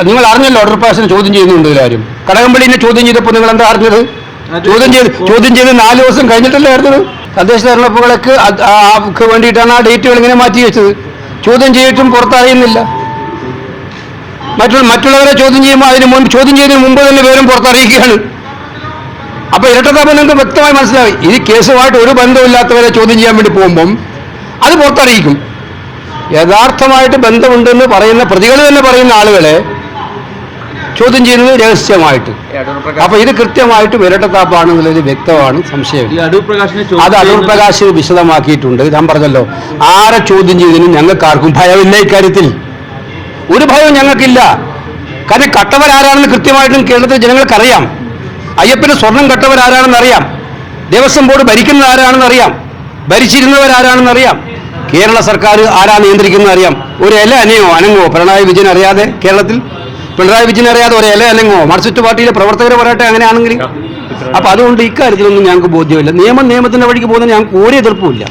നിങ്ങൾ അറിഞ്ഞല്ലോ ഓർഡർ പാസിന് ചോദ്യം ചെയ്യുന്നുണ്ട് കാര്യം. കടകംപള്ളിനെ ചോദ്യം ചെയ്തപ്പോൾ നിങ്ങൾ എന്താ അറിഞ്ഞത്? ചോദ്യം ചെയ്ത് 4 ദിവസം കഴിഞ്ഞിട്ടല്ലേ അറിഞ്ഞത്? തദ്ദേശ തെരഞ്ഞെടുപ്പുകൾക്ക് വേണ്ടിയിട്ടാണ് ആ ഡേറ്റുകൾ ഇങ്ങനെ മാറ്റി വെച്ചത്. ചോദ്യം ചെയ്തിട്ടും പുറത്തറിയുന്നില്ല. മറ്റുള്ളവരെ ചോദ്യം ചെയ്യുമ്പോൾ ചോദ്യം ചെയ്തതിന് മുമ്പ് തന്നെ വിവരം പുറത്തറിയിക്കുകയാണ്. അപ്പൊ ഇരട്ടത്താപ്പ് നിങ്ങൾക്ക് വ്യക്തമായി മനസ്സിലായി. ഈ കേസുമായിട്ട് ഒരു ബന്ധമില്ലാത്തവരെ ചോദ്യം ചെയ്യാൻ വേണ്ടി പോകുമ്പം അത് പുറത്തറിയിക്കും. യഥാർത്ഥമായിട്ട് ബന്ധമുണ്ടെന്ന് പറയുന്ന പ്രതികൾ തന്നെ പറയുന്ന ആളുകളെ ചോദ്യം ചെയ്യുന്നത് രഹസ്യമായിട്ട്. അപ്പൊ ഇത് കൃത്യമായിട്ട് ഇരട്ടത്താപ്പാണെന്നുള്ളത് വ്യക്തമാണ്, സംശയം. അത് അടൂർ പ്രകാശ് വിശദമാക്കിയിട്ടുണ്ട്. ഞാൻ പറഞ്ഞല്ലോ, ആരെ ചോദ്യം ചെയ്തതിനും ഞങ്ങൾക്ക് ആർക്കും ഭയമില്ല. ഇക്കാര്യത്തിൽ ഒരു ഭയവും ഞങ്ങൾക്കില്ല. കാരണം കട്ടവരാരാണെന്ന് കൃത്യമായിട്ടും കേരളത്തിലെ ജനങ്ങൾക്കറിയാം. അയ്യപ്പന് സ്വർണം കട്ടവരാരാണെന്ന് അറിയാം. ദേവസ്വം ബോർഡ് ഭരിക്കുന്നത് ആരാണെന്ന് അറിയാം. ഭരിച്ചിരുന്നവരാരാണെന്ന് അറിയാം. കേരള സർക്കാർ ആരാ നിയന്ത്രിക്കുന്നത് അറിയാം. ഒരു ഇല അനങ്ങോ പിണറായി വിജയൻ അറിയാതെ? കേരളത്തിൽ പിണറായി വിജയൻ അറിയാതെ ഒരു ഇല അനങ്ങോ? മാർക്സിസ്റ്റ് പാർട്ടിയിലെ പ്രവർത്തകർ പറയട്ടെ അങ്ങനെയാണെങ്കിൽ. അപ്പൊ അതുകൊണ്ട് ഇക്കാര്യത്തിലൊന്നും ഞങ്ങൾക്ക് ബോധ്യമില്ല. നിയമത്തിന്റെ വഴിക്ക് പോകുന്നതിന് ഞങ്ങൾക്ക് ഒരു എതിർപ്പുമില്ല.